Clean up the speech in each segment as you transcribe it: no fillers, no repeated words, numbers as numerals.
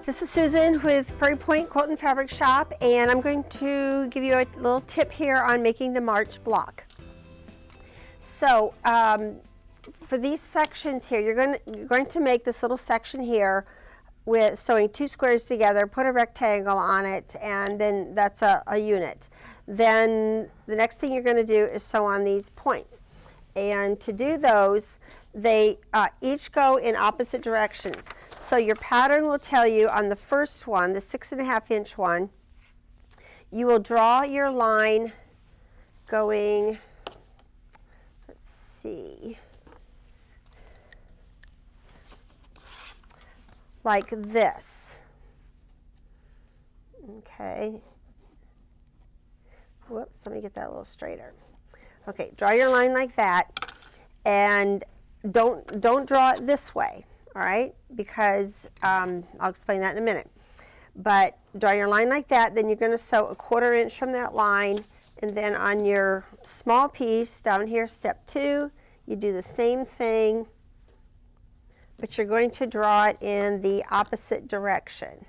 This is Susan with Prairie Quilt and Fabric Shop, and I'm going to give you a little tip here on making the March block. So for these sections here, you're going to make this little section here with sewing 2 squares together, put a rectangle on it, and then that's a unit. Then the next thing you're going to do is sew on these points. And to do those, they each go in opposite directions. So your pattern will tell you on the first one, the 6.5 inch one, you will draw your line going, let's see, like this. Okay. Whoops, let me get that a little straighter. Okay, draw your line like that, and don't draw it this way, all right? Because I'll explain that in a minute. But draw your line like that, then you're going to sew a 1/4 inch from that line, and then on your small piece down here, step 2, you do the same thing, but you're going to draw it in the opposite direction.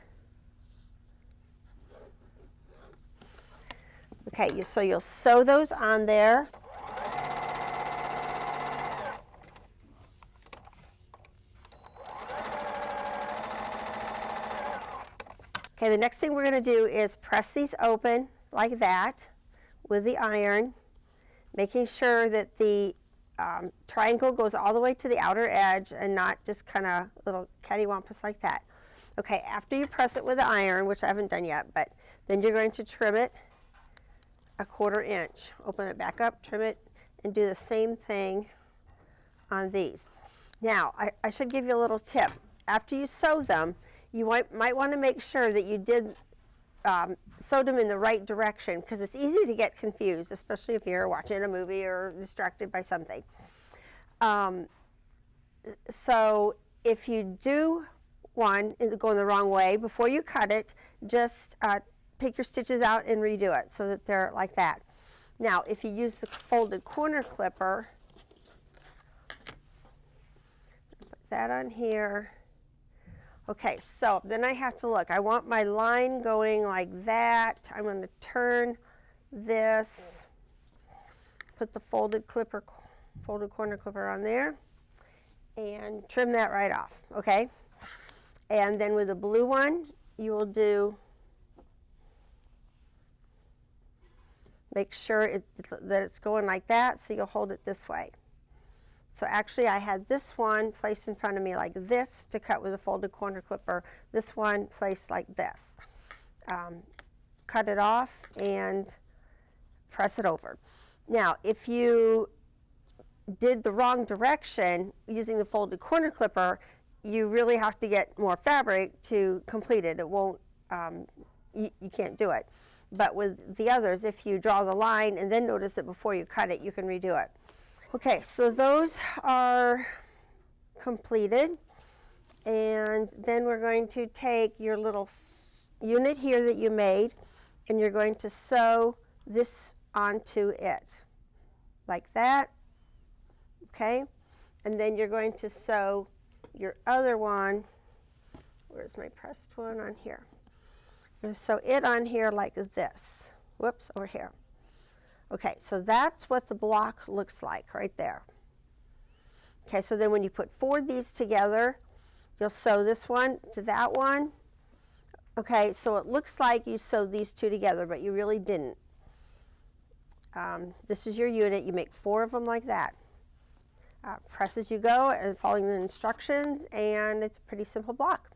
Okay, so you'll sew those on there. Okay, the next thing we're going to do is press these open like that with the iron, making sure that the triangle goes all the way to the outer edge and not just kind of little cattywampus like that. Okay, after you press it with the iron, which I haven't done yet, but then you're going to trim it a 1/4 inch. Open it back up, trim it, and do the same thing on these. Now, I should give you a little tip. After you sew them, you might want to make sure that you did sew them in the right direction, because it's easy to get confused, especially if you're watching a movie or distracted by something. So if you do one going the wrong way, before you cut it, just take your stitches out and redo it so that they're like that. Now, if you use the folded corner clipper, put that on here. Okay, so then I have to look. I want my line going like that. I'm going to turn this, put the folded corner clipper on there, and trim that right off, okay? And then with the blue one, you will do, make sure that it's going like that, so you'll hold it this way. So actually I had this one placed in front of me like this to cut with a folded corner clipper, this one placed like this. Cut it off and press it over. Now if you did the wrong direction using the folded corner clipper, you really have to get more fabric to complete it. It won't, you can't do it. But with the others, if you draw the line and then notice it before you cut it, you can redo it. Okay, so those are completed, and then we're going to take your little unit here that you made, and you're going to sew this onto it, like that, okay? And then you're going to sew your other one, where's my pressed one? On here. I'm going to sew it on here like this, whoops, over here. Okay, so that's what the block looks like right there. Okay, so then when you put 4 of these together, you'll sew this one to that one. Okay, so it looks like you sewed these 2 together, but you really didn't. This is your unit. You make 4 of them like that. Press as you go and following the instructions, and it's a pretty simple block.